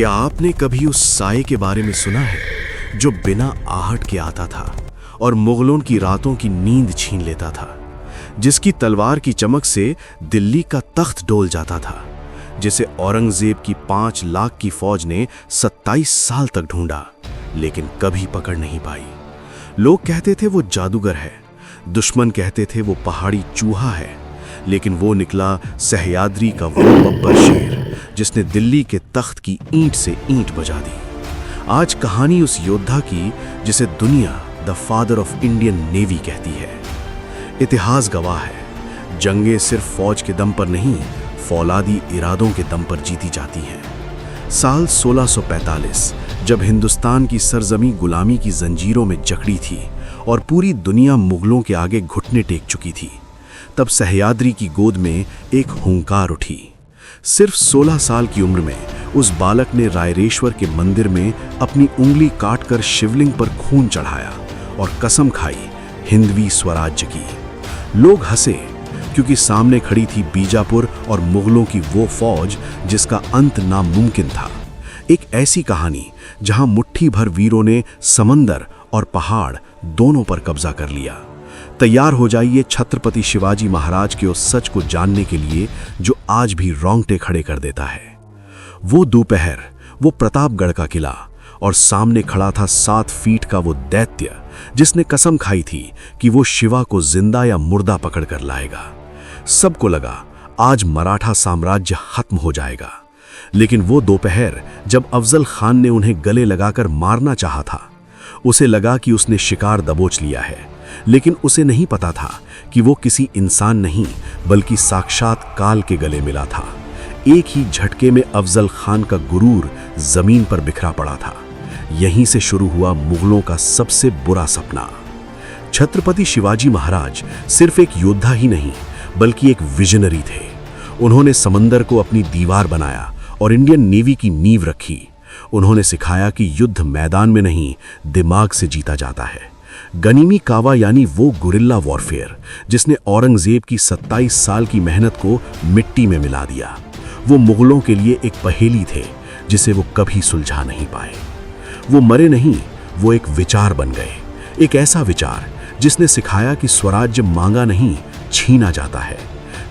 क्या आपने कभी उस साए के बारे में सुना है जो बिना आहट के आता था और मुगलों की रातों की नींद छीन लेता था, जिसकी तलवार की चमक से दिल्ली का तख्त डोल जाता था, जिसे औरंगजेब की 5 लाख की फौज ने 27 साल तक ढूंढा लेकिन कभी पकड़ नहीं पाई। लोग कहते थे वो जादूगर है, दुश्मन कहते थे वो पहाड़ी चूहा है, लेकिन वो निकला सह्याद्री का वो बब्बर शेर जिसने दिल्ली के तख्त की ईंट से ईंट बजा दी। आज कहानी उस योद्धा की जिसे दुनिया the father of Indian navy कहती है। इतिहास गवाह है, जंगें सिर्फ फौज के दम पर नहीं, फौलादी इरादों के दम पर जीती जाती हैं। साल 1645 जब हिंदुस्तान की सरजमी गुलामी की जंजीरों में जकड़ी थी और पूरी दुनिया मुगलों के आगे घुटने टेक चुकी थी, तब सह्याद्री की गोद में एक हुंकार उठी। सिर्फ 16 साल की उम्र में उस बालक ने रायरेश्वर के मंदिर में अपनी उंगली काटकर शिवलिंग पर खून चढ़ाया और कसम खाई हिंदवी स्वराज्य की। लोग हंसे क्योंकि सामने खड़ी थी बीजापुर और मुगलों की वो फौज जिसका अंत नामुमकिन था। एक ऐसी कहानी जहां मुट्ठी भर वीरों ने समंदर और पहाड़ दोनों पर कब्जा कर लिया। तैयार हो जाइए छत्रपति शिवाजी महाराज के उस सच को जानने के लिए जो आज भी रोंगटे खड़े कर देता है। वो दोपहर, वो प्रतापगढ़ का किला और सामने खड़ा था 7 फीट का वो दैत्य जिसने कसम खाई थी कि वो शिवा को जिंदा या मुर्दा पकड़ कर लाएगा। सबको लगा आज मराठा साम्राज्य खत्म हो जाएगा, लेकिन वो दोपहर जब अफजल खान ने उन्हें गले लगाकर मारना चाहा था, उसे लगा कि उसने शिकार दबोच लिया है, लेकिन उसे नहीं पता था कि वो किसी इंसान नहीं बल्कि साक्षात काल के गले मिला था। एक ही झटके में अफजल खान का गुरूर जमीन पर बिखरा पड़ा था। यहीं से शुरू हुआ मुगलों का सबसे बुरा सपना। छत्रपति शिवाजी महाराज सिर्फ एक योद्धा ही नहीं बल्कि एक विजनरी थे। उन्होंने समंदर को अपनी दीवार बनाया और इंडियन नेवी की नींव रखी। उन्होंने सिखाया कि युद्ध मैदान में नहीं, दिमाग से जीता जाता है। गनीमी कावा यानी वो गुरिल्ला वॉरफेयर जिसने औरंगजेब की 27 साल की मेहनत को मिट्टी में मिला दिया। वो मुगलों के लिए एक पहेली थे जिसे वो कभी सुलझा नहीं पाए। वो मरे नहीं, वो एक विचार बन गए, एक ऐसा विचार जिसने सिखाया कि स्वराज्य मांगा नहीं, छीना जाता है।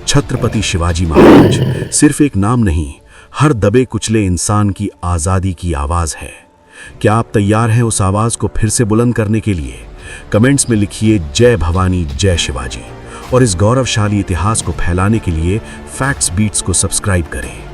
छत्रपति शिवाजी महाराज सिर्फ एक नाम नहीं, हर दबे कुचले इंसान की आजादी की आवाज है। क्या आप तैयार हैं उस आवाज को फिर से बुलंद करने के लिए? कमेंट्स में लिखिए जय भवानी जय शिवाजी और इस गौरवशाली इतिहास को फैलाने के लिए फैक्ट्स बीट्स को सब्सक्राइब करें।